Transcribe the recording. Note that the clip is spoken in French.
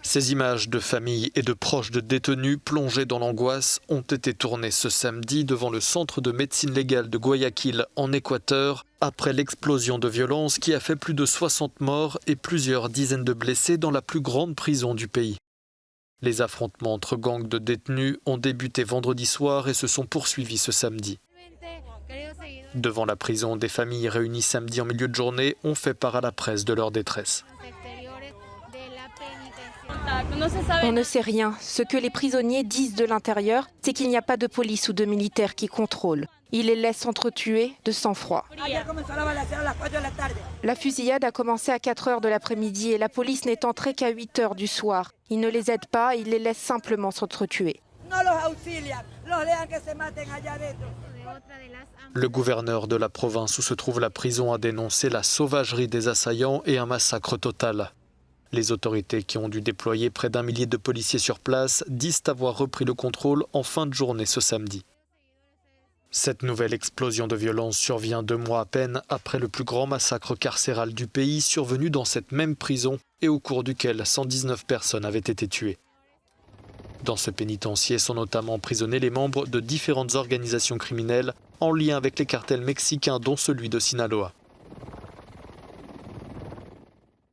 Ces images de familles et de proches de détenus plongés dans l'angoisse ont été tournées ce samedi devant le centre de médecine légale de Guayaquil en Équateur après l'explosion de violence qui a fait plus de 60 morts et plusieurs dizaines de blessés dans la plus grande prison du pays. Les affrontements entre gangs de détenus ont débuté vendredi soir et se sont poursuivis ce samedi. Devant la prison, des familles réunies samedi en milieu de journée ont fait part à la presse de leur détresse. On ne sait rien. Ce que les prisonniers disent de l'intérieur, c'est qu'il n'y a pas de police ou de militaires qui contrôlent. Ils les laissent s'entretuer de sang-froid. La fusillade a commencé à 4 h de l'après-midi et la police n'est entrée qu'à 8 h du soir. Ils ne les aident pas, ils les laissent simplement s'entretuer. Le gouverneur de la province où se trouve la prison a dénoncé la sauvagerie des assaillants et un massacre total. Les autorités qui ont dû déployer près d'1 millier de policiers sur place disent avoir repris le contrôle en fin de journée ce samedi. Cette nouvelle explosion de violence survient 2 mois à peine après le plus grand massacre carcéral du pays survenu dans cette même prison et au cours duquel 119 personnes avaient été tuées. Dans ce pénitencier sont notamment emprisonnés les membres de différentes organisations criminelles en lien avec les cartels mexicains dont celui de Sinaloa.